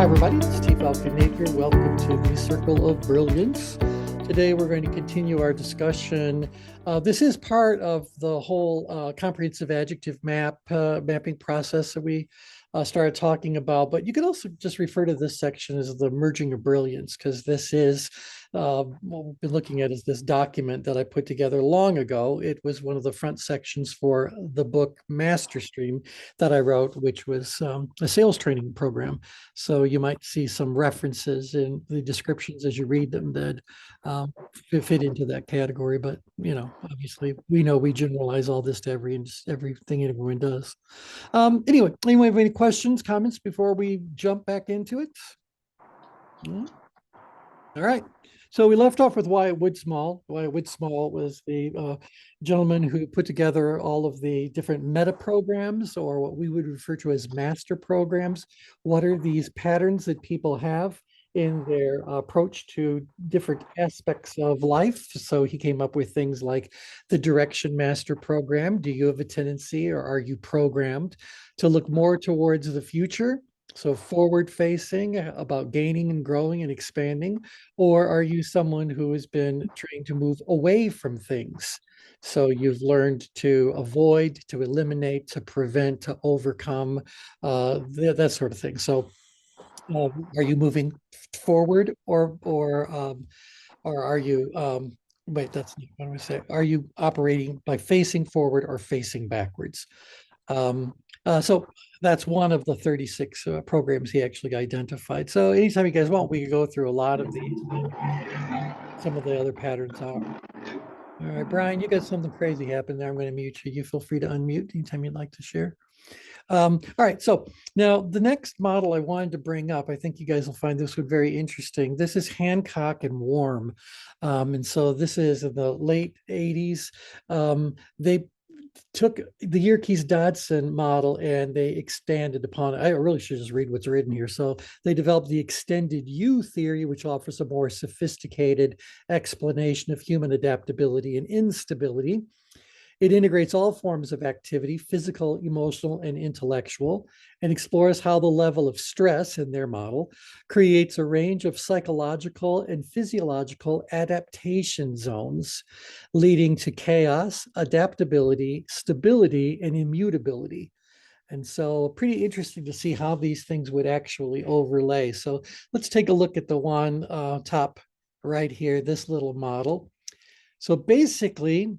Hi everybody, it's Steve Falcon here. Welcome to the Circle of Brilliance. Today we're going to continue our discussion. This is part of the whole comprehensive adjective mapping process that we started talking about, but you could also just refer to this section as the merging of brilliance, because this is what we've been looking at is this document that I put together long ago. It was one of the front sections for the book MasterStream that I wrote, which was a sales training program. So you might see some references in the descriptions as you read them that fit into that category. But, you know, obviously we know we generalize all this to everything everyone does. Anyway, anyone have any questions, comments before we jump back into it? No? All right. So we left off with Wyatt Woodsmall. Wyatt Woodsmall was the gentleman who put together all of the different meta programs, or what we would refer to as master programs. What are these patterns that people have in their approach to different aspects of life? So he came up with things like the Direction Master Program. Do you have a tendency, or are you programmed to look more towards the future? So forward facing, about gaining and growing and expanding, or are you someone who has been trained to move away from things? So you've learned to avoid, to eliminate, to prevent, to overcome, that sort of thing. So are you moving forward, or are you wait, that's not what I want to say. Are you operating by facing forward or facing backwards? So that's one of the 36 programs he actually identified. So anytime you guys want, we can go through a lot of these. Some of the other patterns are. All right, Brian, you got something crazy happen there. I'm going to mute you. You feel free to unmute anytime you'd like to share. All right, so now the next model I wanted to bring up, I think you guys will find this one very interesting. This is Hancock and Warm. And so this is in the late 80s. They took the Yerkes-Dodson model and they expanded upon it. I really should just read what's written here. So they developed the extended U theory, which offers a more sophisticated explanation of human adaptability and instability. It integrates all forms of activity, physical, emotional, and intellectual, and explores how the level of stress in their model creates a range of psychological and physiological adaptation zones, leading to chaos, adaptability, stability, and immutability. And so pretty interesting to see how these things would actually overlay. So let's take a look at the one top right here, this little model. So basically,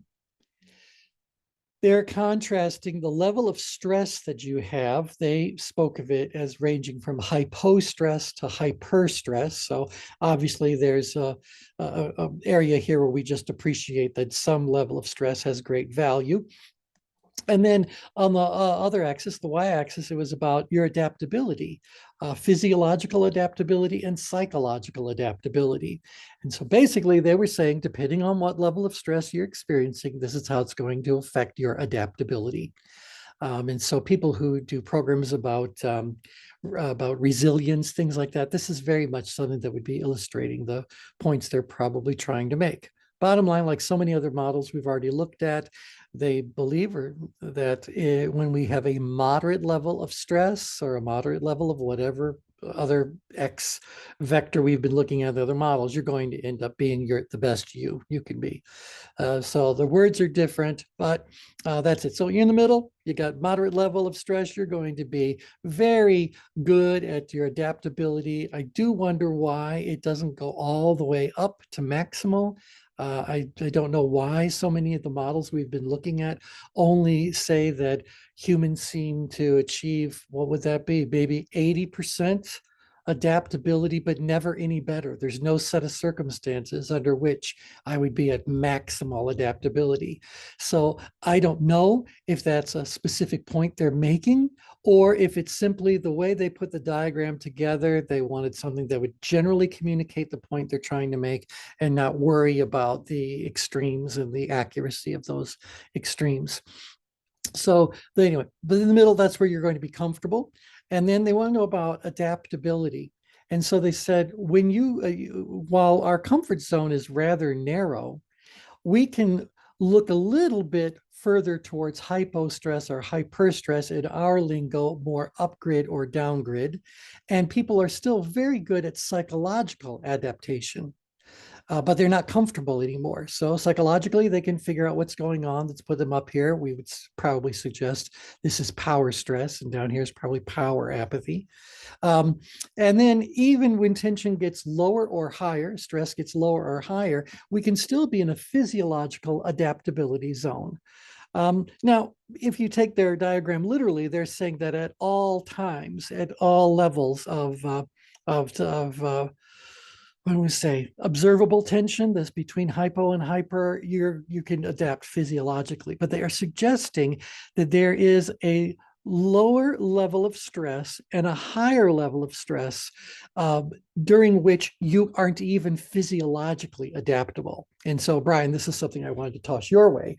they're contrasting the level of stress that you have. They spoke of it as ranging from hypostress to hyperstress. So obviously there's a area here where we just appreciate that some level of stress has great value. And then on the other axis, the y-axis, it was about your adaptability, physiological adaptability and psychological adaptability. And so basically they were saying, depending on what level of stress you're experiencing, this is how it's going to affect your adaptability. And so people who do programs about resilience, things like that, this is very much something that would be illustrating the points they're probably trying to make. Bottom line, like so many other models we've already looked at, they believe that when we have a moderate level of stress or a moderate level of whatever other X vector we've been looking at the other models, you're going to end up being the best you can be. So the words are different, but that's it. So you're in the middle, you got moderate level of stress, you're going to be very good at your adaptability. I do wonder why it doesn't go all the way up to maximal. I don't know why so many of the models we've been looking at only say that humans seem to achieve, what would that be? Maybe 80% adaptability, but never any better. There's no set of circumstances under which I would be at maximal adaptability. So I don't know if that's a specific point they're making, or if it's simply the way they put the diagram together. They wanted something that would generally communicate the point they're trying to make and not worry about the extremes and the accuracy of those extremes. So anyway, but in the middle, that's where you're going to be comfortable. And then they want to know about adaptability. And so they said, when while our comfort zone is rather narrow, we can look a little bit further towards hypostress or hyperstress, in our lingo, more upgrid or downgrid. And people are still very good at psychological adaptation. But they're not comfortable anymore. So psychologically, they can figure out what's going on. Let's put them up here. We would probably suggest this is power stress, and down here is probably power apathy. Um, and then even when tension gets lower or higher, stress gets lower or higher, we can still be in a physiological adaptability zone. Now, if you take their diagram literally, they're saying that at all times, at all levels of what do we say, observable tension that's between hypo and hyper, you can adapt physiologically. But they are suggesting that there is a lower level of stress and a higher level of stress during which you aren't even physiologically adaptable. And so, Brian, this is something I wanted to toss your way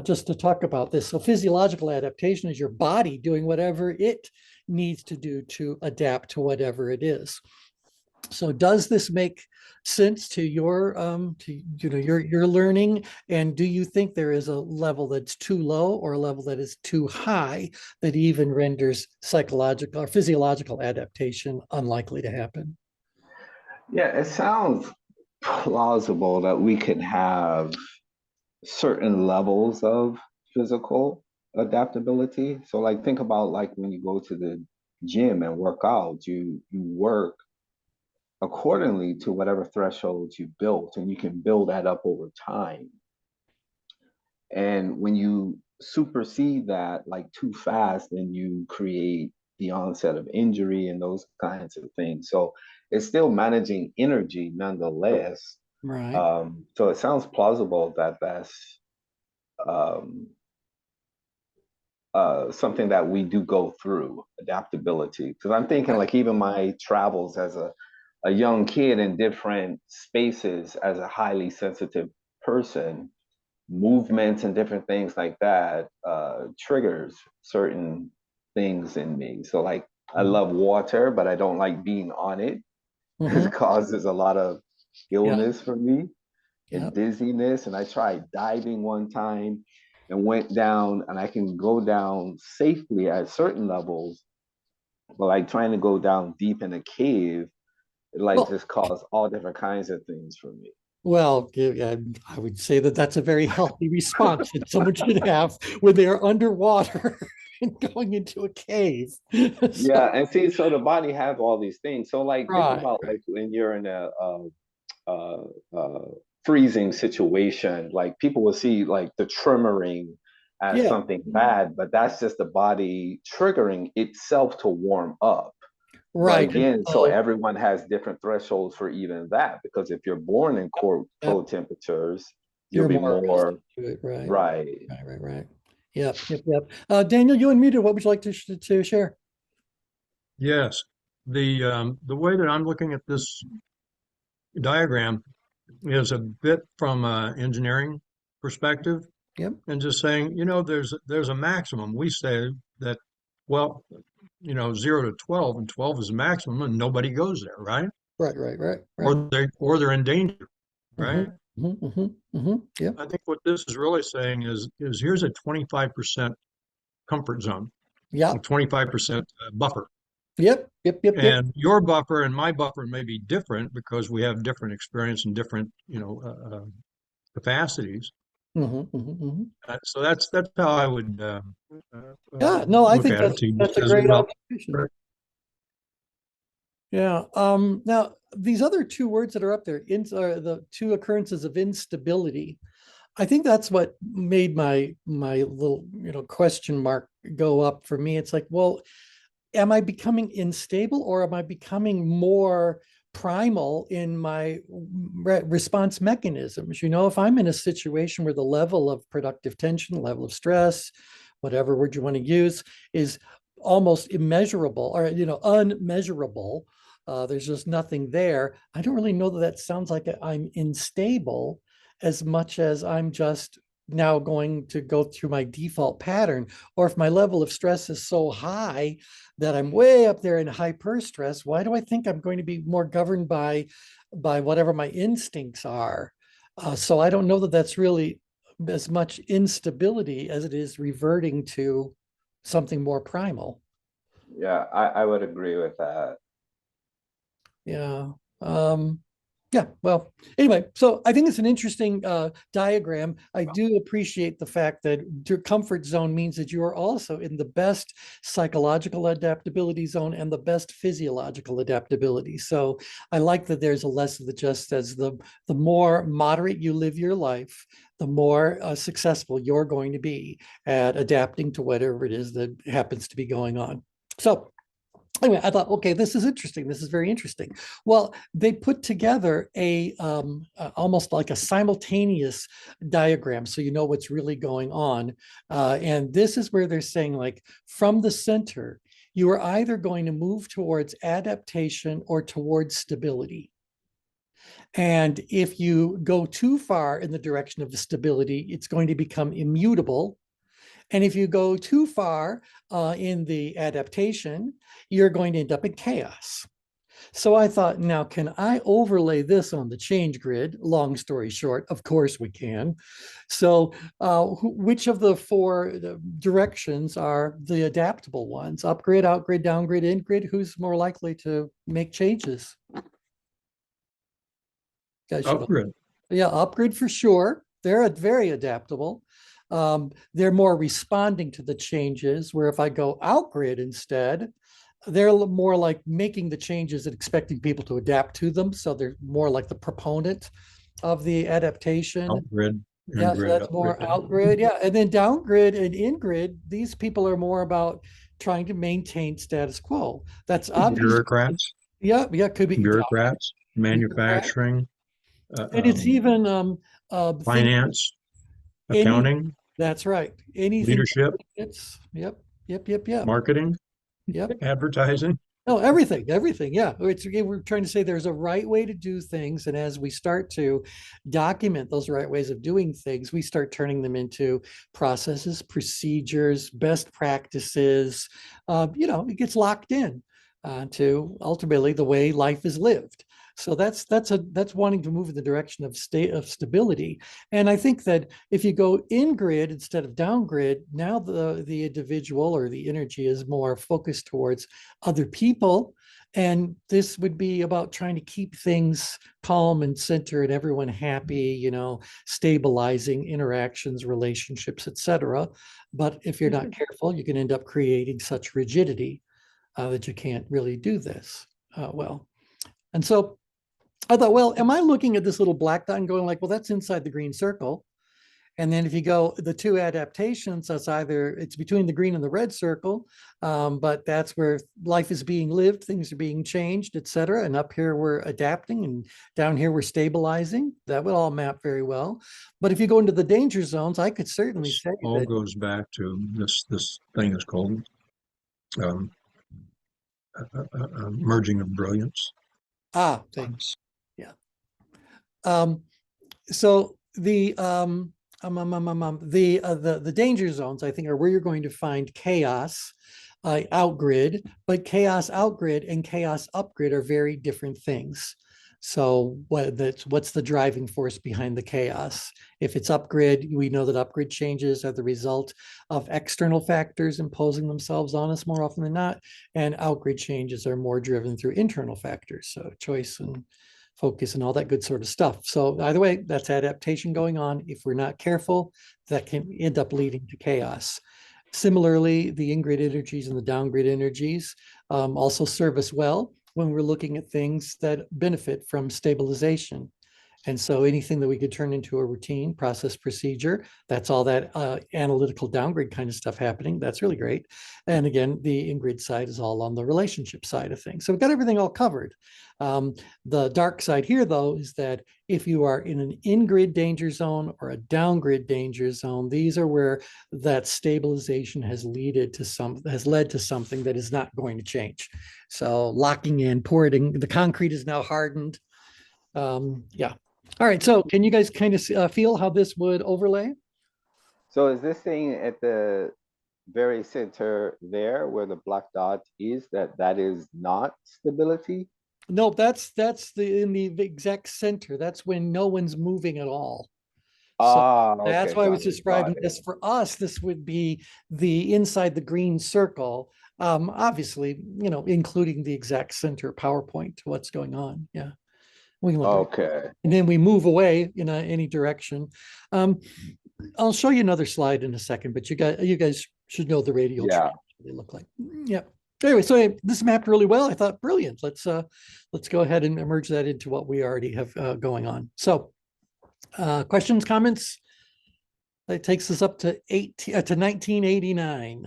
just to talk about this. So physiological adaptation is your body doing whatever it needs to do to adapt to whatever it is. So does this make sense to your your learning? And do you think there is a level that's too low or a level that is too high that even renders psychological or physiological adaptation unlikely to happen? Yeah, it sounds plausible that we could have certain levels of physical adaptability. So like think about like when you go to the gym and work out, you work accordingly to whatever thresholds you built, and you can build that up over time. And when you supersede that like too fast, then you create the onset of injury and those kinds of things. So it's still managing energy nonetheless. Right. So it sounds plausible that that's um, something that we do go through adaptability. Because I'm thinking Right. like even my travels as a young kid in different spaces as a highly sensitive person, movements and different things like that triggers certain things in me. So like I love water, but I don't like being on it. Mm-hmm. It causes a lot of Yeah. illness for me Yeah. and dizziness. And I tried diving one time and went down, and I can go down safely at certain levels, but like trying to go down deep in a cave, it like Well, just caused all different kinds of things for me. well, yeah, I would say that that's a very healthy response that someone should have when they are underwater and going into a cave. Yeah, So, and see, so the body has all these things. So like think right. about like when you're in uh, uh, freezing situation, like people will see like the tremoring as Yeah. something bad, but that's just the body triggering itself to warm up. But Right. And again, so so, everyone has different thresholds for even that, because if you're born in yep, cold temperatures, you'll you're be more resistant more to it. Right. right. Right. Right. Right. Yep. Yep. Yep. Daniel, you unmuted. What would you like to share? Yes, the way that I'm looking at this diagram is a bit from an engineering perspective, Yep. and just saying, there's a maximum. We say that, well, 0 to 12, and 12 is the maximum, and nobody goes there, right? Right. Right. Right. Or Right. they're in danger, Mm-hmm. right? Mm-hmm. Mm-hmm. Mm-hmm. Yep. I think what this is really saying is here's a 25% comfort zone, a Yep. 25% buffer. Yep. Yep. Yep. Yep. And your buffer and my buffer may be different because we have different experience and different, capacities. Mm-hmm. Mm-hmm. Mm-hmm. So that's how I would Yeah. No, I look think at it. that's To that's a as great well. observation. Yeah. Now these other two words that are up there, are the two occurrences of instability. I think that's what made my little question mark go up for me. It's like, well, am I becoming unstable or am I becoming more primal in my response mechanisms? If I'm in a situation where the level of productive tension, level of stress, whatever word you want to use, is almost immeasurable or unmeasurable, there's just nothing there. I don't really know that that sounds like I'm unstable as much as I'm just now going to go through my default pattern. Or if my level of stress is so high that I'm way up there in hyper stress, why do I think I'm going to be more governed by whatever my instincts are? So I don't know that that's really as much instability as it is reverting to something more primal. Yeah, I would agree with that. Yeah. Yeah, well, anyway, so I think it's an interesting diagram. I do appreciate the fact that your comfort zone means that you are also in the best psychological adaptability zone and the best physiological adaptability. So I like that there's a lesson that just says the more moderate you live your life, the more successful you're going to be at adapting to whatever it is that happens to be going on. So anyway, I thought, okay, this is interesting. This is very interesting. Well, they put together a almost like a simultaneous diagram, so you know what's really going on. And this is where they're saying, like, from the center, you are either going to move towards adaptation or towards stability. And if you go too far in the direction of the stability, it's going to become immutable. And if you go too far in the adaptation, you're going to end up in chaos. So I thought, now, can I overlay this on the change grid? Long story short, of course we can. So which of the four directions are the adaptable ones? Upgrid, outgrid, downgrid, ingrid? Who's more likely to make changes? Guys should Upgrid. Yeah, upgrade for sure. They're very adaptable. They're more responding to the changes, where if I go outgrid instead, they're more like making the changes and expecting people to adapt to them. So they're more like the proponent of the adaptation. Outgrid. Yeah, so that's more outgrid. Yeah, and then downgrid and ingrid, these people are more about trying to maintain status quo. That's obvious. Bureaucrats. Yeah, could be Bureaucrats. Manufacturing. and it's even Finance. any, Accounting. that's right. Anything. Leadership. It's, yep. Marketing. Yep. Advertising. No, everything. Yeah. We're trying to say there's a right way to do things. And as we start to document those right ways of doing things, we start turning them into processes, procedures, best practices. It gets locked in to ultimately the way life is lived. So that's wanting to move in the direction of stability. And I think that if you go in grid instead of down grid, now the individual or the energy is more focused towards other people. And this would be about trying to keep things calm and center and everyone happy, stabilizing interactions, relationships, etc. But if you're not careful, you can end up creating such rigidity that you can't really do this well. And so I thought, well, am I looking at this little black dot and going like, well, that's inside the green circle? And then if you go the two adaptations, it's between the green and the red circle, but that's where life is being lived, things are being changed, et cetera. And up here we're adapting, and down here we're stabilizing. That would all map very well. But if you go into the danger zones, I could certainly say all that goes back to this thing is called merging of brilliance. thanks. Yeah. So the danger zones, I think, are where you're going to find chaos outgrid, but chaos outgrid and chaos upgrid are very different things. So what's the driving force behind the chaos? If it's upgrid, we know that upgrid changes are the result of external factors imposing themselves on us more often than not, and outgrid changes are more driven through internal factors, so choice and focus and all that good sort of stuff. So either way, that's adaptation going on. If we're not careful, that can end up leading to chaos. Similarly, the in-grid energies and the down-grid energies also serve us well when we're looking at things that benefit from stabilization. And so anything that we could turn into a routine, process, procedure, that's all that analytical downgrid kind of stuff happening. That's really great. And again, the in-grid side is all on the relationship side of things. So we've got everything all covered. The dark side here, though, is that if you are in an in-grid danger zone or a down-grid danger zone, these are where that stabilization has led to something that is not going to change. So locking in, porting, the concrete is now hardened. Yeah. All right. So can you guys kind of feel how this would overlay? So is this thing at the very center there where the black dot is, that is not stability? No, that's in the exact center. That's when no one's moving at all. So Okay, that's why I was describing got it. this. For us, this would be the inside the green circle. Obviously, including the exact center PowerPoint, what's going on. Yeah, we can look at it. Okay, And then we move away in any direction. Um, I'll show you another slide in a second, but you guys should know the radial yeah. trees, what they look like. Yeah. Anyway, so this mapped really well. I thought, brilliant. Let's go ahead and merge that into what we already have going on. So, questions, comments? That takes us up to 1989.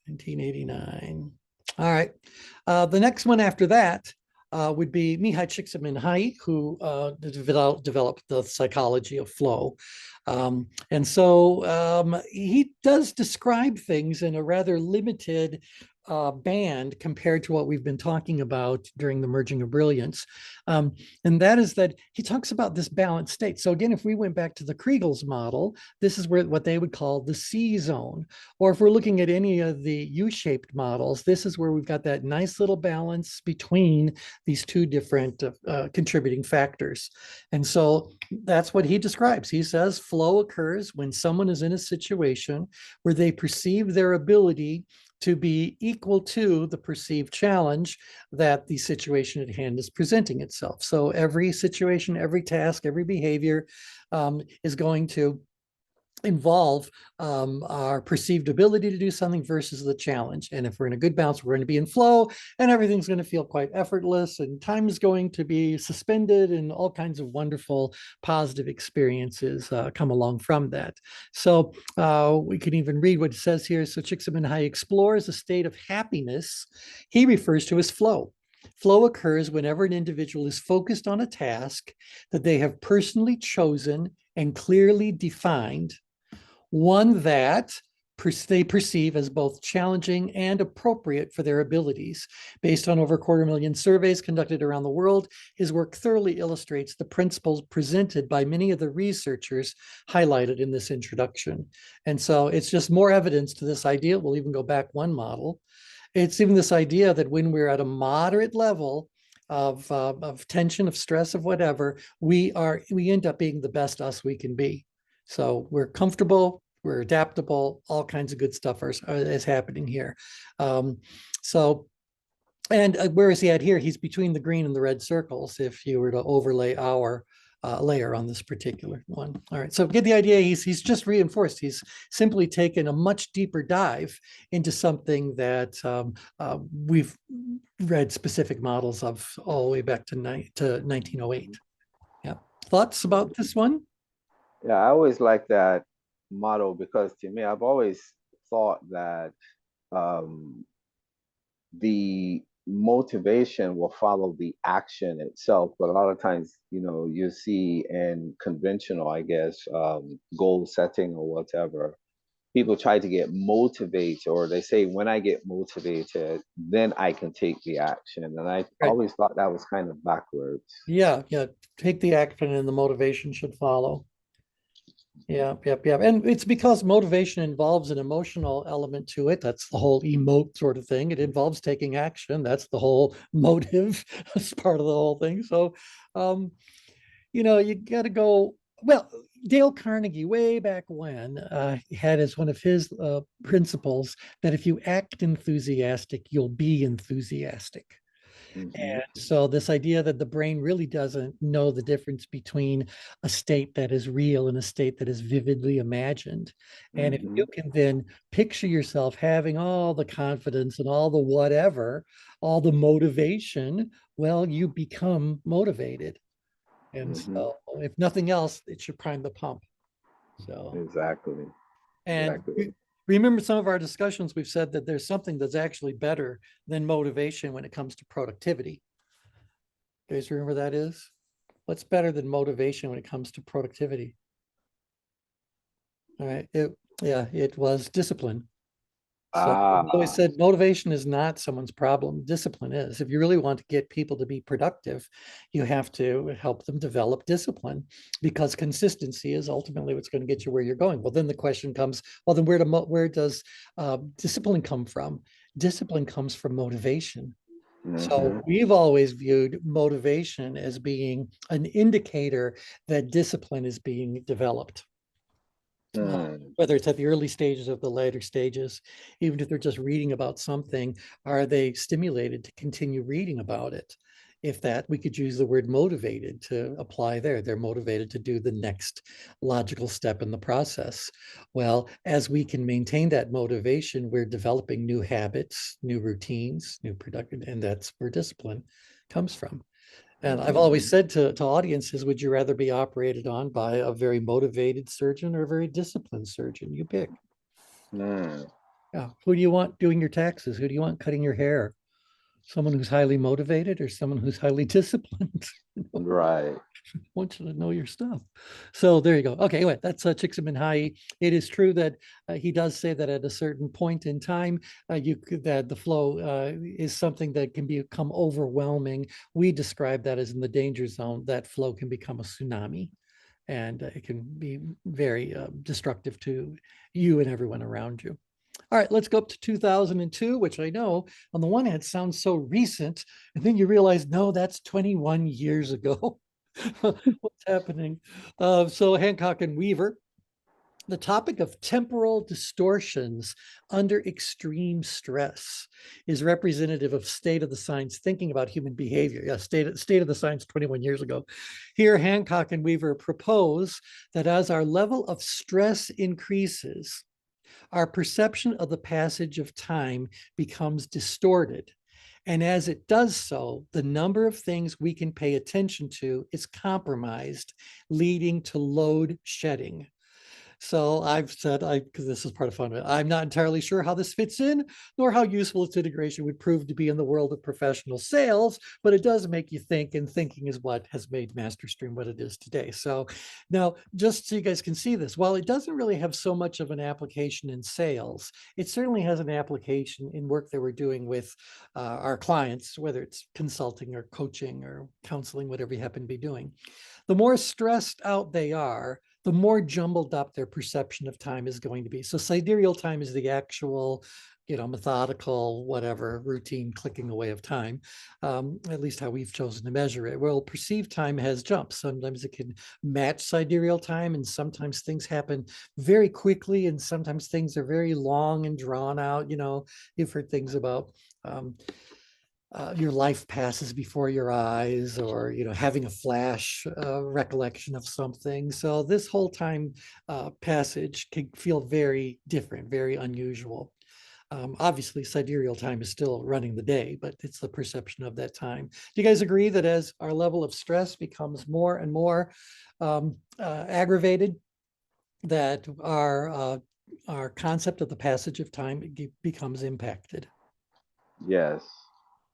1989. All right. The next one after that would be Mihai Csikszentmihalyi, who developed the psychology of flow. And so he does describe things in a rather limited band compared to what we've been talking about during the merging of brilliance. And that is that he talks about this balanced state. So again, if we went back to the Kriegel's model, this is where what they would call the C zone. Or if we're looking at any of the U-shaped models, this is where we've got that nice little balance between these two different contributing factors. And so that's what he describes. He says flow occurs when someone is in a situation where they perceive their ability to be equal to the perceived challenge that the situation at hand is presenting itself. So every situation, every task, every behavior is going to involve our perceived ability to do something versus the challenge. And if we're in a good balance, we're going to be in flow and everything's going to feel quite effortless and time is going to be suspended and all kinds of wonderful positive experiences come along from that. So we can even read what it says here. So Csikszentmihalyi explores a state of happiness he refers to as flow. Flow occurs whenever an individual is focused on a task that they have personally chosen and clearly defined, one that they perceive as both challenging and appropriate for their abilities. Based on over 250,000 surveys conducted around the world, his work thoroughly illustrates the principles presented by many of the researchers highlighted in this introduction. And so it's just more evidence to this idea. We'll even go back one model. It's even this idea that when we're at a moderate level of tension, of stress, of whatever, we end up being the best us we can be. So we're comfortable, we're adaptable, all kinds of good stuff is happening here. So, and where is he at here? He's between the green and the red circles if you were to overlay our layer on this particular one. All right, so get the idea. He's just reinforced. He's simply taken a much deeper dive into something that we've read specific models of all the way back to 1908. Yeah, thoughts about this one? Yeah, I always like that model because to me, I've always thought that the motivation will follow the action itself. But a lot of times, you see in conventional, I guess, goal setting or whatever, people try to get motivated, or they say, when I get motivated, then I can take the action. And I Right. always thought that was kind of backwards. Yeah, take the action and the motivation should follow. Yeah. And it's because motivation involves an emotional element to it. That's the whole emote sort of thing. It involves taking action. That's the whole motive as part of the whole thing. So, you got to go. Well, Dale Carnegie, way back when, had as one of his principles that if you act enthusiastic, you'll be enthusiastic. Mm-hmm. And so this idea that the brain really doesn't know the difference between a state that is real and a state that is vividly imagined. And if Mm-hmm. you can then picture yourself having all the confidence and all the whatever, all the motivation, well, you become motivated. And Mm-hmm. so if nothing else, it should prime the pump. So, Exactly. and Exactly. remember some of our discussions, we've said that there's something that's actually better than motivation when it comes to productivity. You guys remember that is? What's better than motivation when it comes to productivity? All right. It was discipline. So I've always Ah. said motivation is not someone's problem. Discipline is. If you really want to get people to be productive, you have to help them develop discipline because consistency is ultimately what's going to get you where you're going. Well, then the question comes, well, then where does discipline come from? Discipline comes from motivation. So Mm-hmm. we've always viewed motivation as being an indicator that discipline is being developed. Whether it's at the early stages or the later stages, even if they're just reading about something, are they stimulated to continue reading about it? If that, we could use the word motivated to apply there. They're motivated to do the next logical step in the process. Well, as we can maintain that motivation, we're developing new habits, new routines, new productive, and that's where discipline comes from. And I've always said to audiences, would you rather be operated on by a very motivated surgeon or a very disciplined surgeon? You pick. Yeah. Who do you want doing your taxes? Who do you want cutting your hair? Someone who's highly motivated or someone who's highly disciplined? Right. I want you to know your stuff. So there you go. Okay, anyway, that's Csikszentmihalyi. It is true that he does say that at a certain point in time, that the flow is something that can become overwhelming. We describe that as in the danger zone. That flow can become a tsunami, and it can be very destructive to you and everyone around you. All right, let's go up to 2002, which I know on the one hand sounds so recent, and then you realize, no, that's 21 years ago. What's happening? So Hancock and Weaver, the topic of temporal distortions under extreme stress is representative of state of the science thinking about human behavior. Yeah, state of the science 21 years ago. Here, Hancock and Weaver propose that as our level of stress increases, our perception of the passage of time becomes distorted. And as it does so, the number of things we can pay attention to is compromised, leading to load shedding. So I've said, because this is part of fun, I'm not entirely sure how this fits in, nor how useful its integration would prove to be in the world of professional sales, but it does make you think, and thinking is what has made MasterStream what it is today. So now, just so you guys can see this, while it doesn't really have so much of an application in sales, it certainly has an application in work that we're doing with our clients, whether it's consulting or coaching or counseling, whatever you happen to be doing. The more stressed out they are, the more jumbled up their perception of time is going to be. So sidereal time is the actual, methodical, whatever, routine clicking away of time, at least how we've chosen to measure it. Well, perceived time has jumps. Sometimes it can match sidereal time, and sometimes things happen very quickly, and sometimes things are very long and drawn out. You've heard things about your life passes before your eyes, or having a flash recollection of something. So this whole time passage can feel very different, very unusual. Obviously sidereal time is still running the day, but it's the perception of that time. Do you guys agree that as our level of stress becomes more and more aggravated, that our concept of the passage of time becomes impacted? Yes.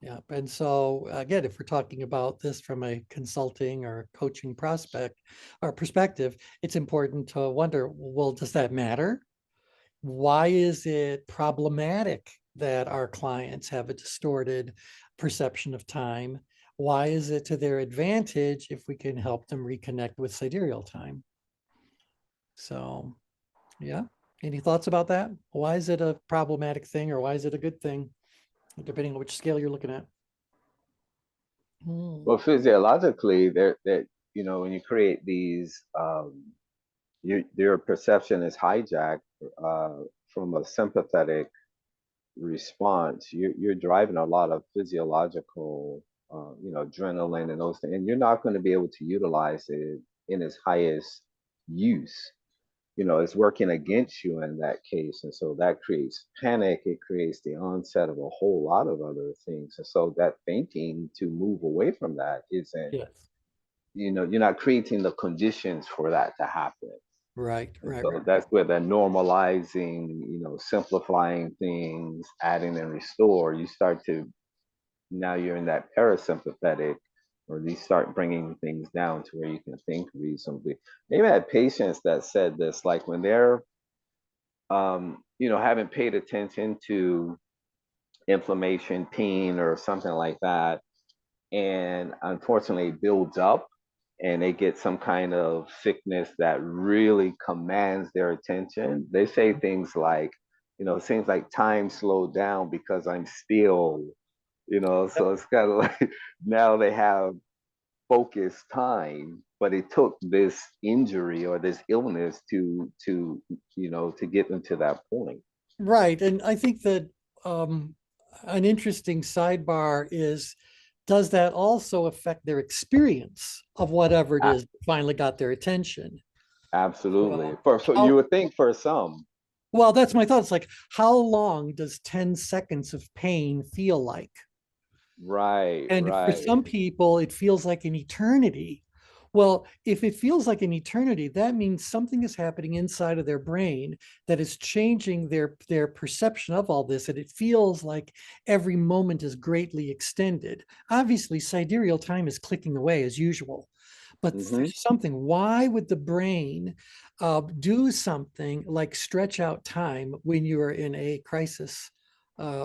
Yeah, and so again, if we're talking about this from a consulting or coaching prospect or perspective, it's important to wonder, well, does that matter? Why is it problematic that our clients have a distorted perception of time? Why is it to their advantage if we can help them reconnect with sidereal time? So, yeah, any thoughts about that? Why is it a problematic thing, or why is it a good thing, depending on which scale you're looking at? Well, physiologically, that when you create these, your perception is hijacked from a sympathetic response. You're driving a lot of physiological, adrenaline and those things, and you're not going to be able to utilize it in its highest use. It's working against you in that case. And so that creates panic. It creates the onset of a whole lot of other things. And so that thinking to move away from that isn't, Yes. you're not creating the conditions for that to happen. Right, And right, so right. that's where the normalizing, simplifying things, adding and restore, you start to, now you're in that parasympathetic, or you start bringing things down to where you can think reasonably. Maybe I had patients that said this, like when they're, haven't paid attention to inflammation, pain, or something like that, and unfortunately it builds up, and they get some kind of sickness that really commands their attention. They say things like, it seems like time slowed down because I'm still, Yep. so it's kind of like now they have focused time, but it took this injury or this illness to get them to that point. Right. And I think that an interesting sidebar is, does that also affect their experience of whatever it A- is that finally got their attention? Absolutely. So So you how, would think for some, well, that's my thought. It's like, how long does 10 seconds of pain feel like? right, And for right. some people, it feels like an eternity. Well, if it feels like an eternity, that means something is happening inside of their brain that is changing their perception of all this, and it feels like every moment is greatly extended. Obviously, sidereal time is clicking away as usual, but Hmm. there's something. Why would the brain do something like stretch out time when you are in a crisis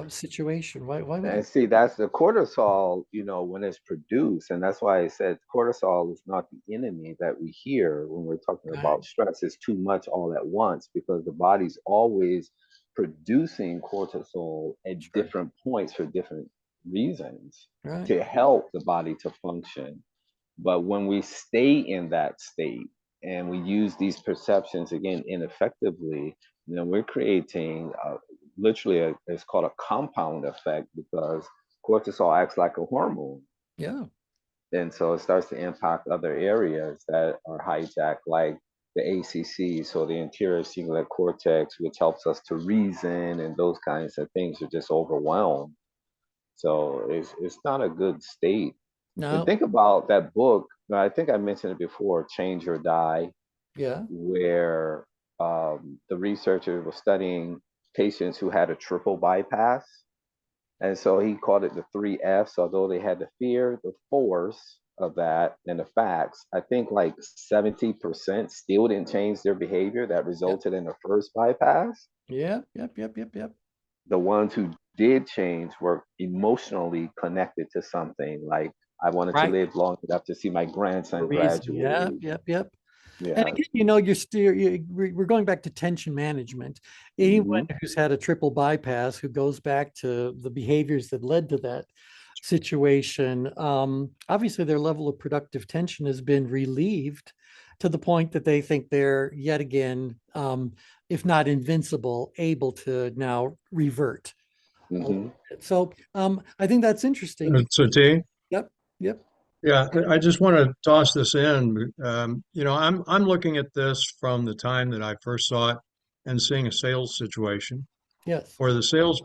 situation? Why would And it? see, that's the cortisol, when it's produced. And that's why I said cortisol is not the enemy that we hear when we're talking Right, about stress. It's too much all at once because the body's always producing cortisol at sure. different points for different reasons Right. to help the body to function. But when we stay in that state and we use these perceptions again ineffectively, we're creating literally it's called a compound effect because cortisol acts like a hormone. Yeah. And so it starts to impact other areas that are hijacked, like the ACC, so the anterior cingulate cortex, which helps us to reason, and those kinds of things are just overwhelmed. So it's not a good state. And No. think about that book. I think I mentioned it before, Change or Die, Yeah. where the researcher was studying patients who had a triple bypass. And so he called it the three F's, although they had the fear, the force of that, and the facts. I think like 70% still didn't change their behavior that Yep. resulted in the first bypass. Yep. Yep. Yep. Yep. Yep. The ones who did change were emotionally connected to something like I wanted to Right. live long enough to see my A grandson reason. Yep. graduate. Yep. Yep. And Yeah. again, we're going back to tension management. Anyone Hmm. who's had a triple bypass who goes back to the behaviors that led to that situation, obviously their level of productive tension has been relieved to the point that they think they're yet again, if not invincible, able to now revert a little Hmm. bit. So I think that's interesting So because, T, yep, yep, yeah, I just want to toss this in. I'm looking at this from the time that I first saw it and seeing a sales situation yes. where the sales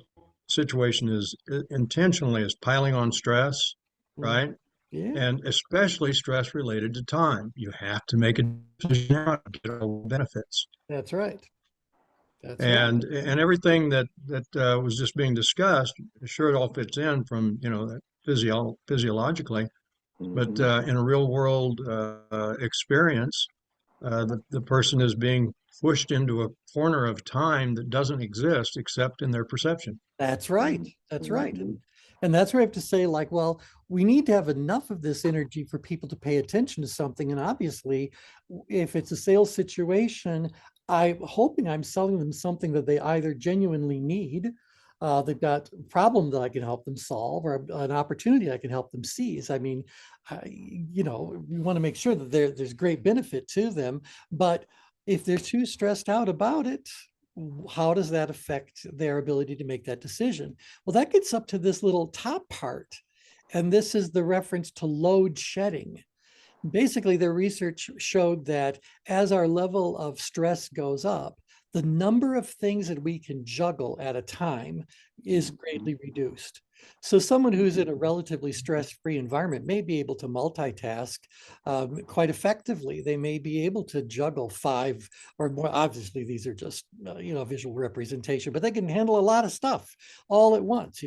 situation is intentionally is piling on stress, Mm, right? yeah, And especially stress related to time. You have to make a decision now to get all the benefits. that's right. That's right. And everything that was just being discussed, sure it all fits in from that physiologically, but Hmm. in a real world experience, the person is being pushed into a corner of time that doesn't exist except in their perception. That's right. That's right. Hmm. And that's where I have to say, like, well, we need to have enough of this energy for people to pay attention to something. And obviously, if it's a sales situation, I'm hoping I'm selling them something that they either genuinely need, they've got a problem that I can help them solve, or an opportunity I can help them seize. I mean, we want to make sure that there's great benefit to them. But if they're too stressed out about it, how does that affect their ability to make that decision? Well, that gets up to this little top part. And this is the reference to load shedding. Basically, their research showed that as our level of stress goes up, the number of things that we can juggle at a time is Hmm. greatly reduced. So, someone who's in Hmm. a relatively stress free environment may be able to multitask quite effectively. They may be able to juggle five or more. Obviously, these are just visual representation, but they can handle a lot of stuff all at once.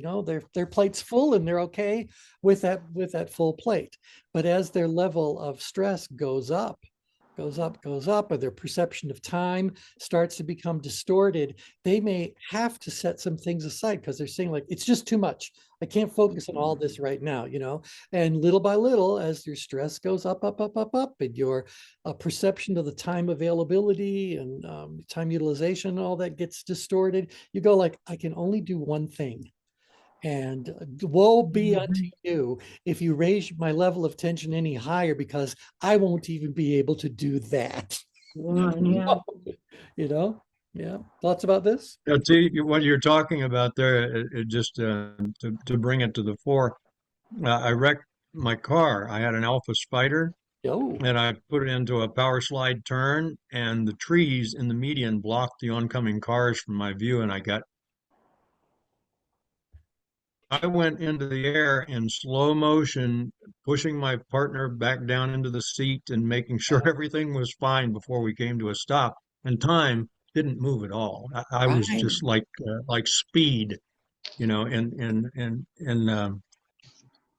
Their plate's full and they're okay with that full plate. But as their level of stress goes up, or their perception of time starts to become distorted, they may have to set some things aside because they're saying, like, it's just too much. I can't focus on all Hmm. this right now, And little by little, as your stress goes up, up, up, up, up, and your perception of the time availability and time utilization and all that gets distorted, you go like, I can only do one thing. And woe be unto you if you raise my level of tension any higher, because I won't even be able to do that. Mhm. You know? Yeah. Thoughts about this? See, what you're talking about there, it just to bring it to the fore, I wrecked my car. I had an Alpha Spider, Oh, and I put it into a power slide turn, and the trees in the median blocked the oncoming cars from my view, and I went into the air in slow motion, pushing my partner back down into the seat and making sure everything was fine before we came to a stop. And time didn't move at all. I was right. just like speed, and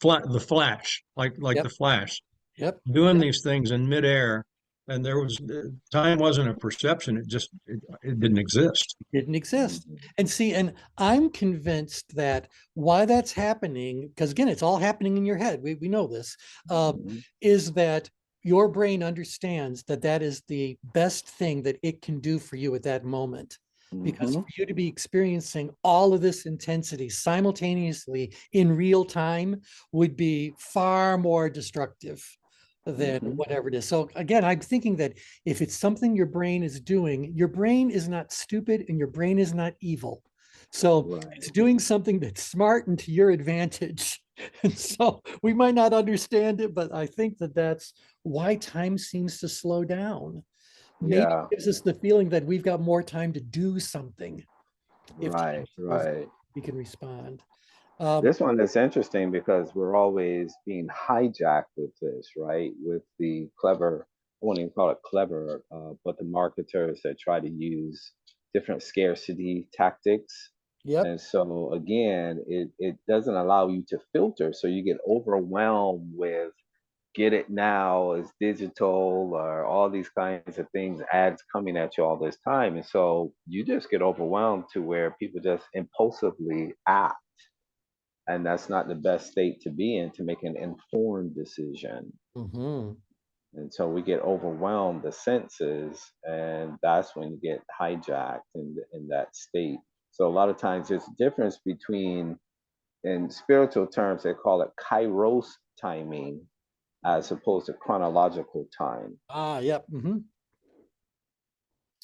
the flash, like the Yep. flash, Yep. doing Yep. these things in midair. And there was time wasn't a perception. It didn't exist. Didn't exist. Mhm. And see, and I'm convinced that why that's happening, because again, it's all happening in your head. We know this, Mhm. is that your brain understands that that is the best thing that it can do for you at that moment. Because for Mhm. you to be experiencing all of this intensity simultaneously in real time would be far more destructive than Mhm. whatever it is. So again, I'm thinking that if it's something your brain is doing, your brain is not stupid and your brain is not evil. So it's Right. doing something that's smart and to your advantage. And so we might not understand it, but I think that that's why time seems to slow down. Maybe Yeah. it gives us the feeling that we've got more time to do something. If time Right. slows down, Right. we can respond. Um, This one is interesting because we're always being hijacked with this, right? With the clever, I won't even call it clever, but the marketers that try to use different scarcity tactics. yep. And so again, it doesn't allow you to filter. So you get overwhelmed with get it now as digital or all these kinds of things, ads coming at you all this time. And so you just get overwhelmed to where people just impulsively act, and that's not the best state to be in to make an informed decision. Mhm. And so we get overwhelmed the senses, and that's when you get hijacked in that state. So a lot of times there's a difference between, in spiritual terms they call it kairos timing as opposed to chronological time. Yep.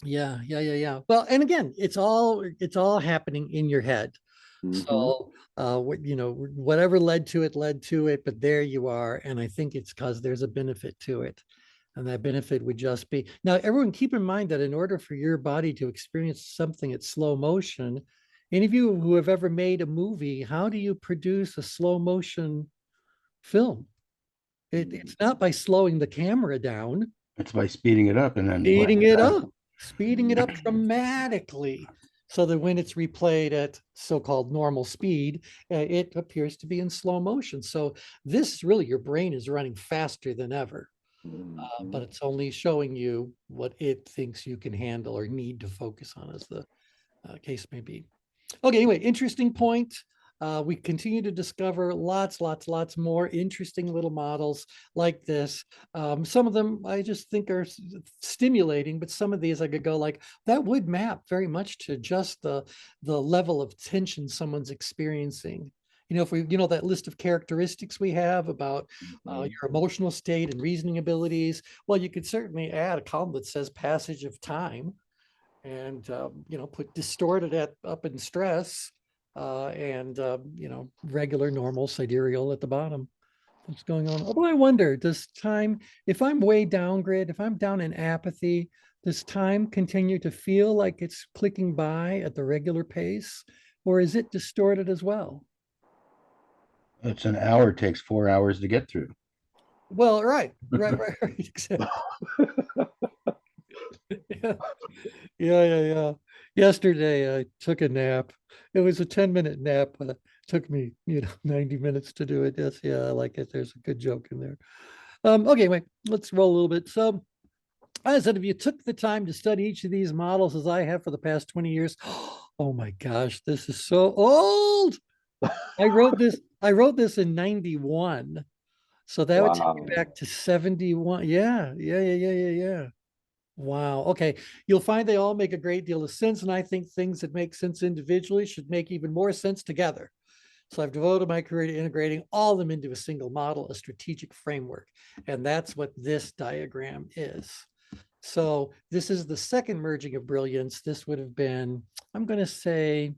Yeah, yeah, yeah, yeah. Well, and again, it's all happening in your head. Hmm. So, whatever led to it, but there you are. And I think it's because there's a benefit to it. And that benefit would just be now, everyone keep in mind that in order for your body to experience something at slow motion, any of you who have ever made a movie, how do you produce a slow motion film? It's not by slowing the camera down. It's by speeding it up and then Speeding letting it it go. up, speeding it up dramatically so that when it's replayed at so-called normal speed, it appears to be in slow motion. So this really, your brain is running faster than ever, Hmm. but it's only showing you what it thinks you can handle or need to focus on, as the case may be. Okay, anyway, interesting point. We continue to discover lots more interesting little models like this. Some of them I just think are stimulating, but some of these I could go like, that would map very much to just the level of tension someone's experiencing. If we, that list of characteristics we have about Hmm. your emotional state and reasoning abilities, well, you could certainly add a column that says passage of time and put distorted up in stress and regular normal sidereal at the bottom. What's going on? Although I wonder, does time, if I'm way down grid, if I'm down in apathy, does time continue to feel like it's clicking by at the regular pace, or is it distorted as well? It's an hour, takes 4 hours to get through. Well, right, exactly. Yeah. Yeah. Yesterday I took a nap. It was a 10-minute nap, but it took me, 90 minutes to do it. Yes, yeah, I like it. There's a good joke in there. Okay, wait, let's roll a little bit. So I said, if you took the time to study each of these models as I have for the past 20 years, oh my gosh, this is so old. I wrote this in 91. So that would take you Wow. back to 71. Yeah. Wow. Okay. You'll find they all make a great deal of sense. And I think things that make sense individually should make even more sense together. So I've devoted my career to integrating all of them into a single model, a strategic framework. And that's what this diagram is. So this is the second merging of brilliance. This would have been, I'm going to say,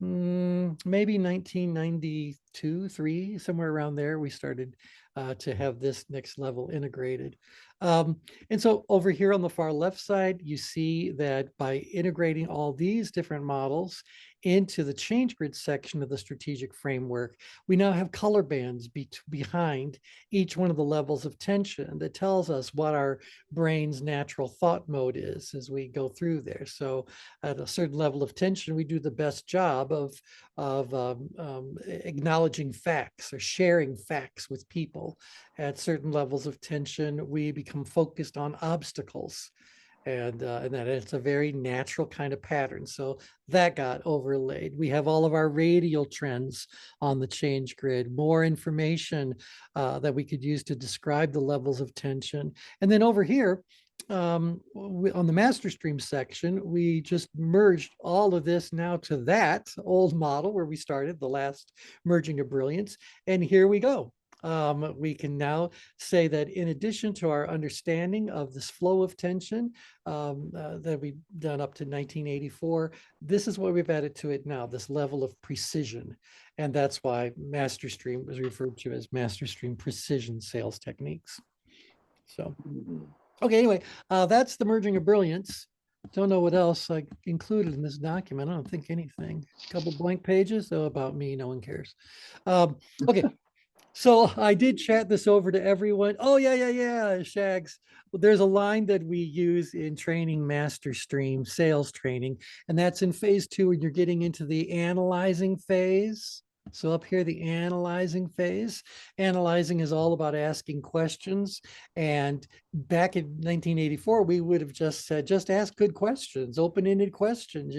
maybe 1992, 3, somewhere around there, we started to have this next level integrated. And so over here on the far left side, you see that by integrating all these different models into the change grid section of the strategic framework, we now have color bands behind each one of the levels of tension that tells us what our brain's natural thought mode is as we go through there. So at a certain level of tension, we do the best job of acknowledging facts or sharing facts with people. At certain levels of tension, we become focused on obstacles. And that it's a very natural kind of pattern. So that got overlaid. We have all of our radial trends on the change grid, more information that we could use to describe the levels of tension. And then over here, on the master stream section, we just merged all of this now to that old model where we started, the last merging of brilliance. And here we go. We can now say that in addition to our understanding of this flow of tension that we've done up to 1984, this is what we've added to it now, this level of precision. And that's why master stream was referred to as master stream precision sales techniques. So, okay, anyway, that's the merging of brilliance. Don't know what else I included in this document. I don't think anything. A couple blank pages. So about me, no one cares. Okay. So I did chat this over to everyone. Oh, yeah, Shags. Well, there's a line that we use in training master stream sales training, and that's in phase 2 when you're getting into the analyzing phase. So up here, the analyzing phase. Analyzing is all about asking questions. And back in 1984, we would have just said, just ask good questions, open-ended questions,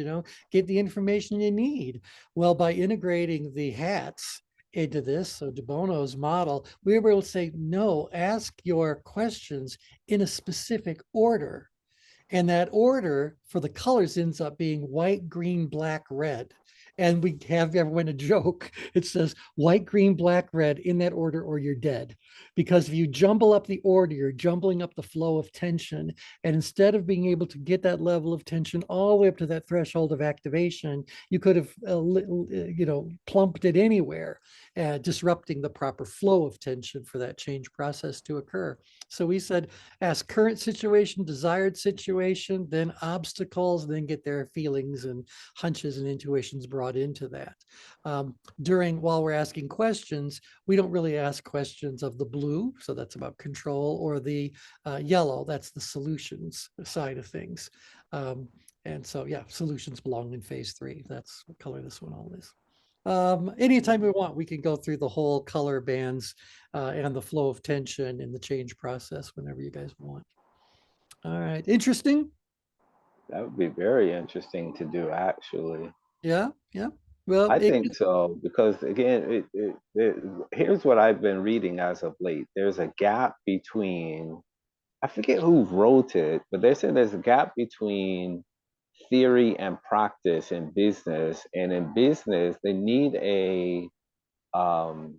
get the information you need. Well, by integrating the hats into this, so De Bono's model, we were able to say, no, ask your questions in a specific order. And that order for the colors ends up being white, green, black, red. And we have everyone a joke. It says white, green, black, red in that order, or you're dead. Because if you jumble up the order, you're jumbling up the flow of tension. And instead of being able to get that level of tension all the way up to that threshold of activation, you could have, plumped it anywhere, disrupting the proper flow of tension for that change process to occur. So we said, ask current situation, desired situation, then obstacles, then get their feelings and hunches and intuitions brought into that. While we're asking questions, we don't really ask questions of the blue, so that's about control, or the yellow, that's the solutions side of things. And so, yeah, solutions belong in phase 3. That's what color this one all is. Anytime we want, we can go through the whole color bands and the flow of tension in the change process whenever you guys want. All right, interesting. That would be very interesting to do, actually. Yeah. Well, I think so, because again, here's what I've been reading as of late. There's a gap between, I forget who wrote it, but they're saying there's a gap between theory and practice in business. And in business, they need some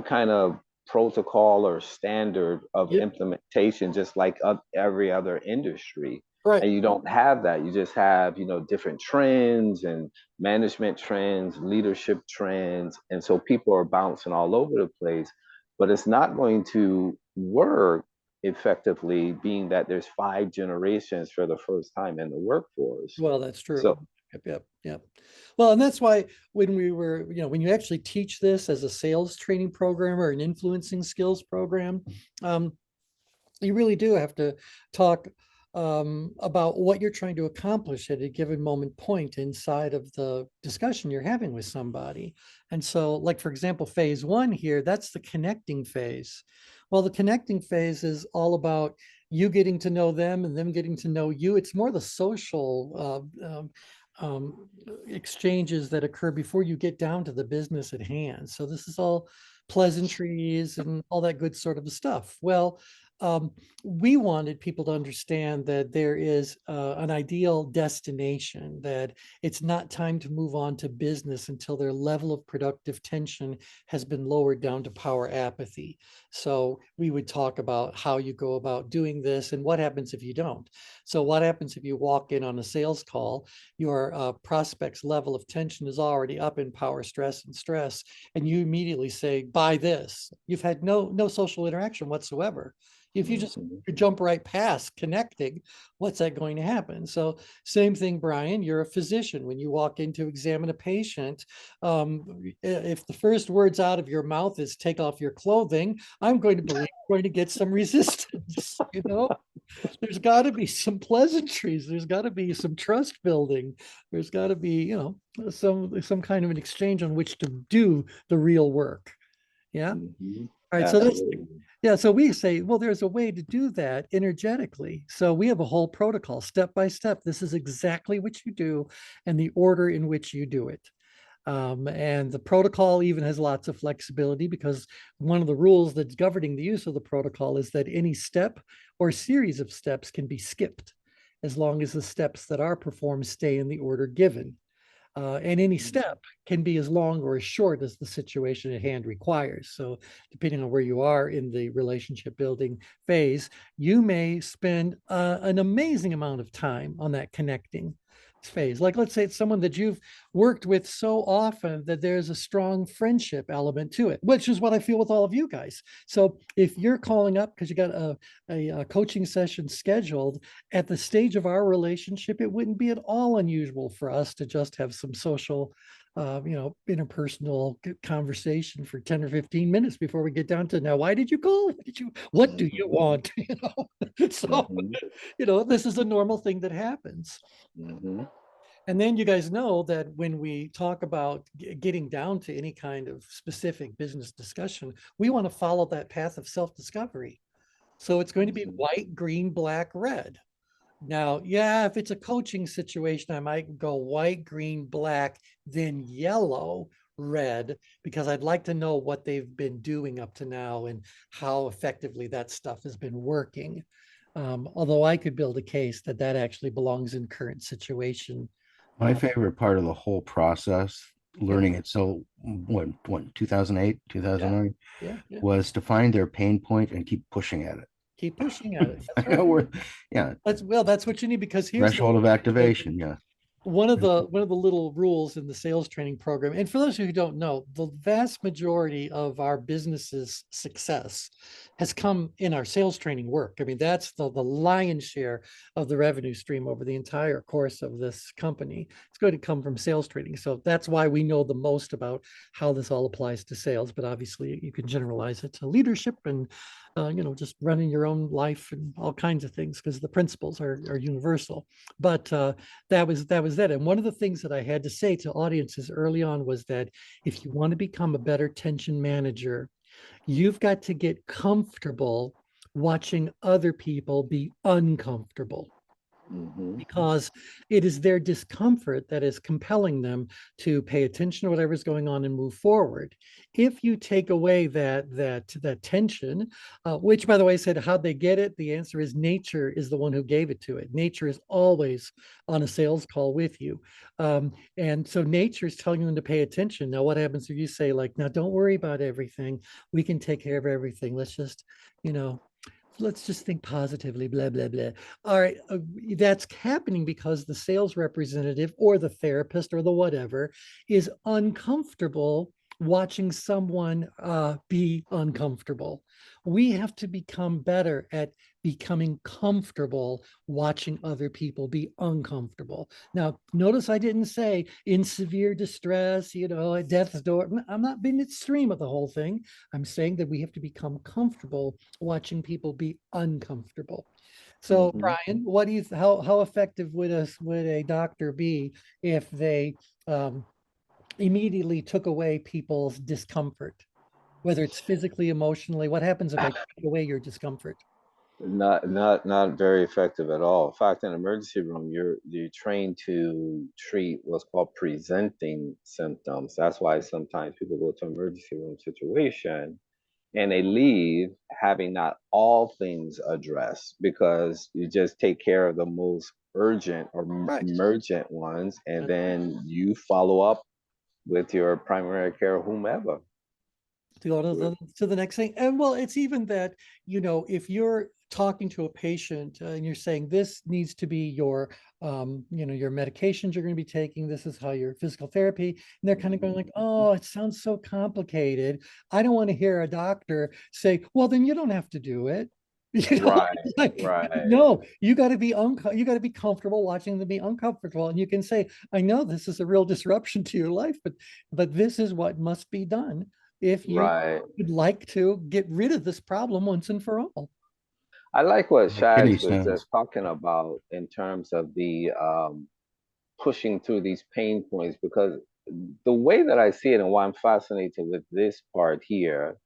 kind of protocol or standard of implementation, just like every other industry. Right. And you don't have that. You just have, different trends and management trends, leadership trends. And so people are bouncing all over the place, but it's not going to work effectively, being that there's 5 generations for the first time in the workforce. Well, that's true. So, Yep. Well, and that's why when we were, when you actually teach this as a sales training program or an influencing skills program, you really do have to talk about what you're trying to accomplish at a given moment point inside of the discussion you're having with somebody. And so, like, for example, phase 1 here, that's the connecting phase. Well, the connecting phase is all about you getting to know them and them getting to know you. It's more the social exchanges that occur before you get down to the business at hand. So this is all pleasantries and all that good sort of stuff. Well, we wanted people to understand that there is an ideal destination, that it's not time to move on to business until their level of productive tension has been lowered down to power apathy. So we would talk about how you go about doing this and what happens if you don't. So what happens if you walk in on a sales call, your prospect's level of tension is already up in power, stress, and stress, and you immediately say, buy this. You've had no social interaction whatsoever. If you just jump right past connecting, what's that going to happen? So same thing, Brian, you're a physician. When you walk in to examine a patient, if the first words out of your mouth is take off your clothing, I'm going to believe you're going to get some resistance, you know? There's got to be some pleasantries. There's got to be some trust building. There's got to be, you know, some kind of an exchange on which to do the real work. Yeah. All right. So that's, yeah. So we say, well, there's a way to do that energetically. So we have a whole protocol, step by step. This is exactly what you do and the order in which you do it. And the protocol even has lots of flexibility, because one of the rules that's governing the use of the protocol is that any step or series of steps can be skipped as long as the steps that are performed stay in the order given. And any step can be as long or as short as the situation at hand requires. So depending on where you are in the relationship building phase, you may spend an amazing amount of time on that connecting phase. Like, let's say it's someone that you've worked with so often that there's a strong friendship element to it, which is what I feel with all of you guys. So if you're calling up because you got a coaching session scheduled at the stage of our relationship, it wouldn't be at all unusual for us to just have some social, you know, interpersonal conversation for 10 or 15 minutes before we get down to, now, why did you call? What do you want? You know, so, you know, this is a normal thing that happens. And then you guys know that when we talk about getting down to any kind of specific business discussion, we want to follow that path of self-discovery. So it's going to be white, green, black, red. Now, yeah, if it's a coaching situation, I might go white, green, black, then yellow, red, because I'd like to know what they've been doing up to now and how effectively that stuff has been working. Although I could build a case that that actually belongs in current situation. My favorite part of the whole process, learning it, so what 2008, 2009, Yeah. was to find their pain point and keep pushing at it. Keep pushing at it. That's I know right. yeah, That's what you need, because here's threshold of activation. Yeah. one of the little rules in the sales training program. And for those who don't know, the vast majority of our business's success has come in our sales training work. I mean, that's the lion's share of the revenue stream over the entire course of this company. It's going to come from sales training. So that's why we know the most about how this all applies to sales. But obviously, you can generalize it to leadership and you know, just running your own life and all kinds of things, because the principles are universal. But that was that. And one of the things that I had to say to audiences early on was that if you want to become a better tension manager, you've got to get comfortable watching other people be uncomfortable, because it is their discomfort that is compelling them to pay attention to whatever's going on and move forward. If you take away that tension, which, by the way, said how'd they get it? The answer is nature is the one who gave it to it. Nature is always on a sales call with you, and so nature is telling them to pay attention. Now, what happens if you say, like, now don't worry about everything, we can take care of everything, let's just, you know, let's just think positively, blah, blah, blah. All right, that's happening because the sales representative or the therapist or the whatever is uncomfortable watching someone be uncomfortable. We have to become better at becoming comfortable watching other people be uncomfortable. Now, notice I didn't say in severe distress, you know, at death's door. I'm not being extreme with the whole thing. I'm saying that we have to become comfortable watching people be uncomfortable. So, Brian, what do you how effective would a doctor be if they immediately took away people's discomfort, whether it's physically, emotionally? What happens if I take away your discomfort? Not very effective at all. In fact, in emergency room, you're trained to treat what's called presenting symptoms. That's why sometimes people go to emergency room situation and they leave having not all things addressed because you just take care of the most urgent or Right. emergent ones, and That's right. then you follow up with your primary care, whomever. To go to the next thing. And well, it's even that, if you're talking to a patient and you're saying this needs to be your, your medications you're going to be taking, this is how your physical therapy, and they're kind of going like, oh, it sounds so complicated. I don't want to hear a doctor say, well, then you don't have to do it. Right, Like, right, no, you got to be you got to be comfortable watching them be uncomfortable, and you can say, I know this is a real disruption to your life, but this is what must be done if you right. would like to get rid of this problem once and for all. I like what The kidney Shags was just stones. talking about in terms of the pushing through these pain points, because the way that I see it and why I'm fascinated with this part here,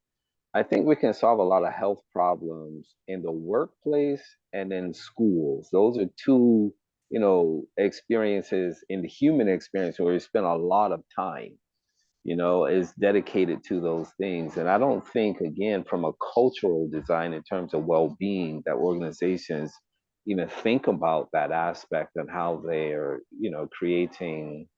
I think we can solve a lot of health problems in the workplace and in schools. Those are two, experiences in the human experience where we spend a lot of time, is dedicated to those things. And I don't think, again, from a cultural design in terms of well-being, that organizations even think about that aspect and how they are, creating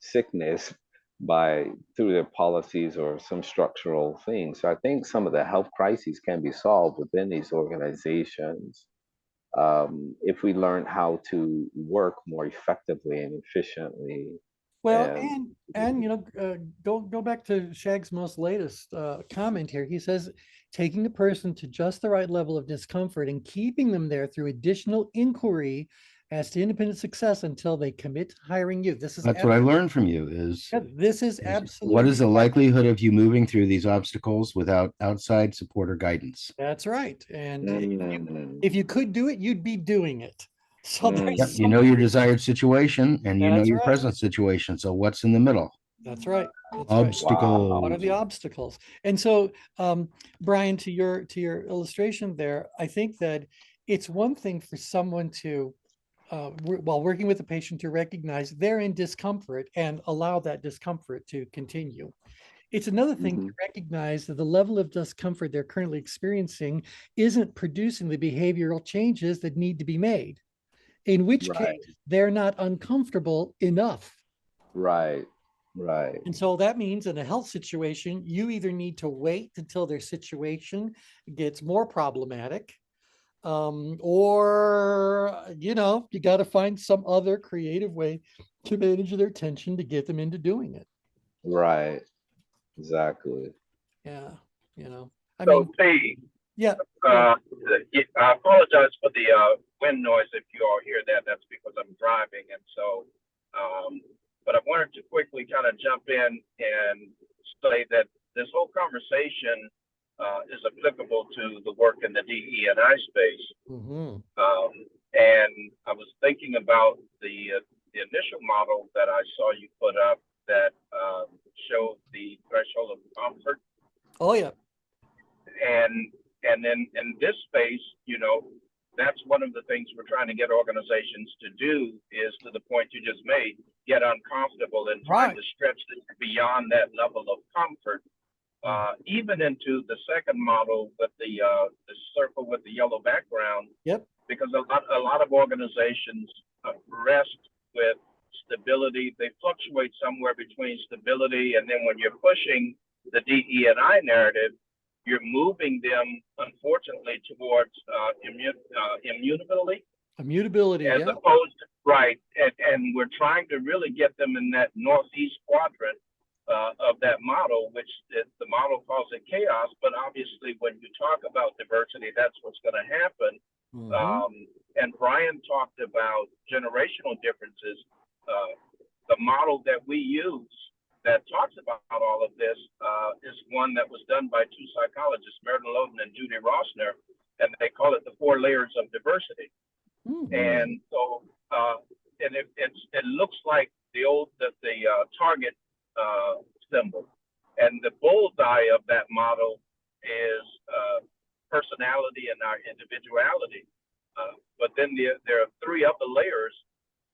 sickness by through their policies or some structural things. So I think some of the health crises can be solved within these organizations, if we learn how to work more effectively and efficiently. Well, And and go back to Shag's most latest comment here. He says taking a person to just the right level of discomfort and keeping them there through additional inquiry as to independent success until they commit to hiring you. That's what I learned from you This is is what is absolutely the right. likelihood of you moving through these obstacles without outside support or guidance? That's right. And mm, if you could do it, you'd be doing it. So Yep, there's mm, you know your desired situation and you know that's your right. present situation. So what's in the middle? That's right. That's right. What are wow. the Obstacles. obstacles? And so, Brian, to your illustration there, I think that it's one thing for someone to, while working with the patient, to recognize they're in discomfort and allow that discomfort to continue. It's another thing to Mhm. recognize that the level of discomfort they're currently experiencing isn't producing the behavioral changes that need to be made, in which Right, case they're not uncomfortable enough. right, right, And so that means in a health situation, you either need to wait until their situation gets more problematic, or, you got to find some other creative way to manage their tension to get them into doing it. right. Exactly. Yeah. I So, mean, P, yeah, yeah, uh, I apologize for the wind noise if you all hear that. That's because I'm driving. And so, but I wanted to quickly kind of jump in and say that this whole conversation is applicable to the work in the DE&I space. hmm Um, and I was thinking about the initial model that I saw you put up that showed the threshold of comfort, oh, yeah, and then in this space, that's one of the things we're trying to get organizations to do, is to the point you just made, get uncomfortable and trying right. to stretch this beyond that level of comfort, Mhm. even into the second model with the circle with the yellow background, Yep. because a lot of organizations rest with stability. They fluctuate somewhere between stability, and then when you're pushing the DE&I narrative, you're moving them, unfortunately, towards immutability, Immutability. as Yeah. opposed to, right. And we're trying to really get them in that northeast quadrant of that model, which the model calls it chaos. But obviously, when you talk about diversity, that's what's going to happen. hmm And Brian talked about generational differences. The model that we use that talks about all of this is one that was done by two psychologists, Merton Loden and Judy Rossner, and they call it the 4 layers of diversity. Mm, And so, and it looks like the target symbol, and the bullseye of that model is personality and our individuality. But then there are 3 other layers,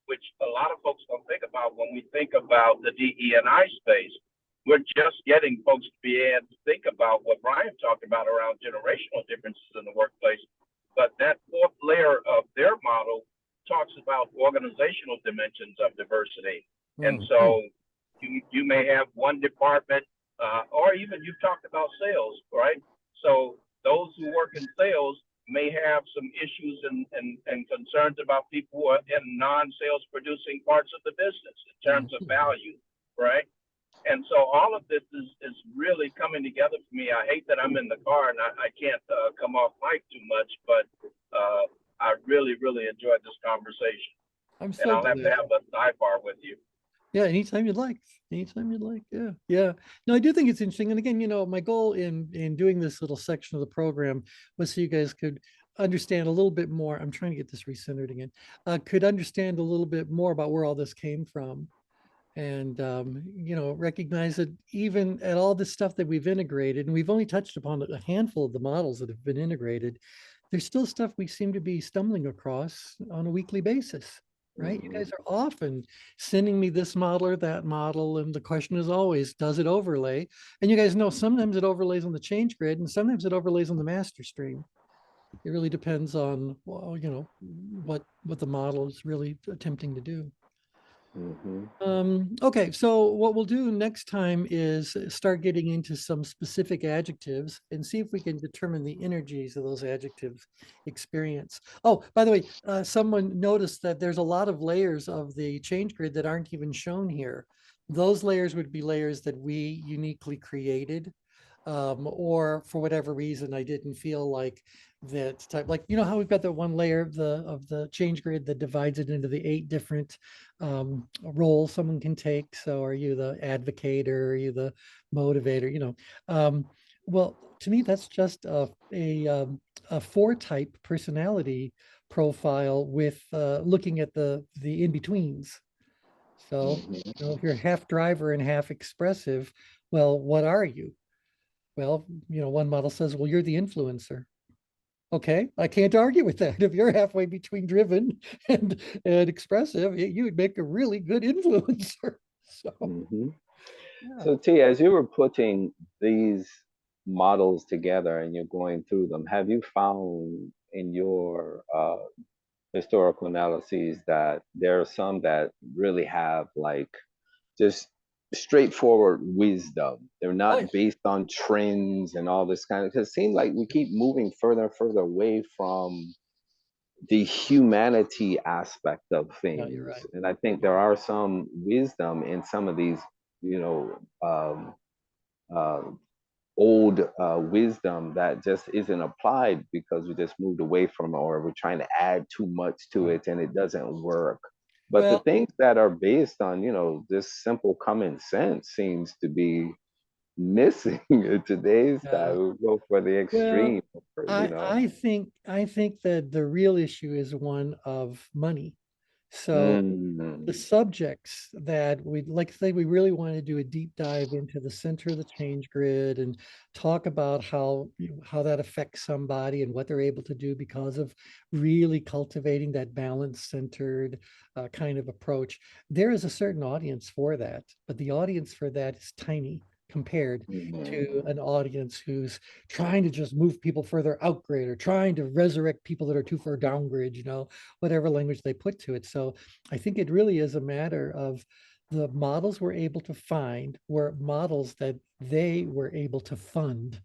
which a lot of folks don't think about when we think about the DE&I space. we're just getting folks to be able to think about what Brian talked about around generational differences in the workplace. But that fourth layer of their model talks about organizational dimensions of diversity. And so you may have one department, or even you talked about sales, right? So those who work in sales may have some issues and concerns about people who are in non-sales producing parts of the business in terms of value, right? And so all of this is really coming together for me. I hate that I'm in the car and I can't come off mic too much, but I really, really enjoyed this conversation. I'm And I'll so have to glad. have a sidebar with you. Yeah, anytime you'd like. Anytime you'd like. Yeah, yeah. No, I do think it's interesting. And again, my goal in doing this little section of the program was so you guys could understand a little bit more. I'm trying to get this recentered again. Could understand a little bit more about where all this came from, and recognize that even at all this stuff that we've integrated, and we've only touched upon a handful of the models that have been integrated, there's still stuff we seem to be stumbling across on a weekly basis. Right? You guys are often sending me this model or that model, and the question is always, does it overlay? And you guys know sometimes it overlays on the change grid, and sometimes it overlays on the master stream. It really depends on, well, what the model is really attempting to do. Okay, so what we'll do next time is start getting into some specific adjectives and see if we can determine the energies of those adjectives experience. Oh, by the way, someone noticed that there's a lot of layers of the change grid that aren't even shown here. Those layers would be layers that we uniquely created, or for whatever reason, I didn't feel like that type, like, how we've got that one layer of the change grid that divides it into the 8 different roles someone can take. So are you the advocator? Are you the motivator? Well, to me, that's just a 4-type personality profile with looking at the in-betweens. So, if you're half driver and half expressive, well, what are you? Well, one model says, well, you're the influencer. Okay, I can't argue with that. If you're halfway between driven and expressive, you would make a really good influencer. So, yeah. So T, as you were putting these models together and you're going through them, have you found in your historical analyses that there are some that really have like just straightforward wisdom? They're Oh, yeah. not based on trends and all this kind of, because it seems like we keep moving further and further away from the humanity aspect of No, you're things. right. And I think there are some wisdom in some of these, you know, uh, old wisdom that just isn't applied because we just moved away from it, or we're trying to add too much to it and it doesn't work. But the Well, things that are based on, this simple common sense seems to be missing in today's yeah. time. We go for the Well, extreme, I think that the real issue is one of money. So the Mm, subjects that we'd like to say, we really want to do a deep dive into the center of the change grid and talk about how that affects somebody and what they're able to do because of really cultivating that balance-centered kind of approach. There is a certain audience for that, but the audience for that is tiny compared to mm, an audience who's trying to just move people further outgrid or trying to resurrect people that are too far downgrid, whatever language they put to it. So I think it really is a matter of the models we're able to find were models that they were able to fund.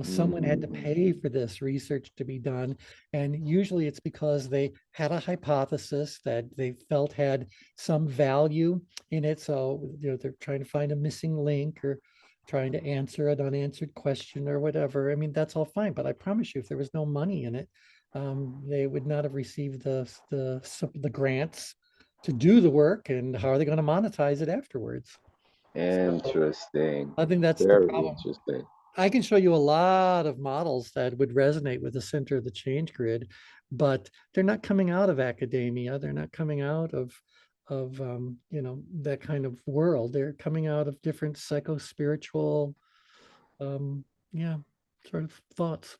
Someone had to pay mm, for this research to be done. And usually it's because they had a hypothesis that they felt had some value in it. So, they're trying to find a missing link or trying to answer an unanswered question or whatever. I mean, that's all fine. But I promise you, if there was no money in it, they would not have received the grants to do the work. And how are they going to monetize it afterwards? So interesting. I think that's the Very problem. interesting. I can show you a lot of models that would resonate with the center of the change grid, but they're not coming out of academia. They're not coming out of that kind of world. They're coming out of different psycho-spiritual, um, yeah, sort of thoughts.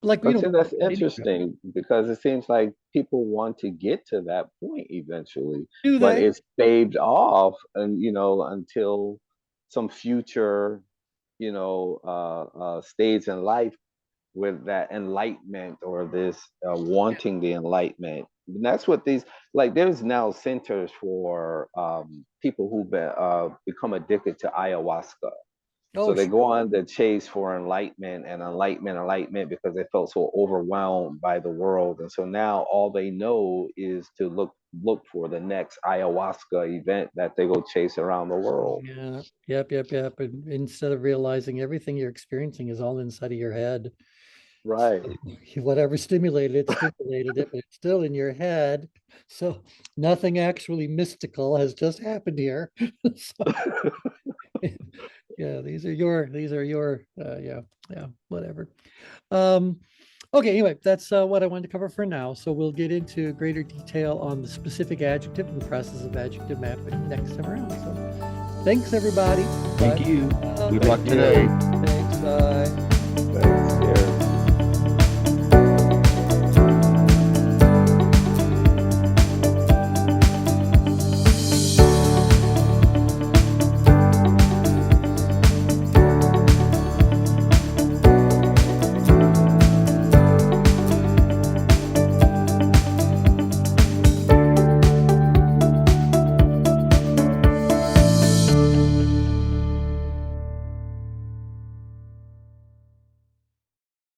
Like, But see, that's any group. interesting because it seems like people want to get to that point eventually, Do but they? it's staved off and until some future, stage in life with that enlightenment or this wanting the enlightenment. And that's what these, like, there's now centers for people who become addicted to ayahuasca. Oh, So they sure. go on the chase for enlightenment and enlightenment because they felt so overwhelmed by the world. And so now all they know is to look for the next ayahuasca event that they go chase around the world. Yeah. Yep. And instead of realizing everything you're experiencing is all inside of your head. Right. Whatever stimulated it, but it's still in your head. So nothing actually mystical has just happened here. So, yeah, these are your, whatever. Okay, anyway, that's what I wanted to cover for now. So we'll get into greater detail on the specific adjective and the process of adjective mapping next time around. So thanks, everybody. Thank Bye. you. Good Thank luck you. today. Thanks, bye. Right.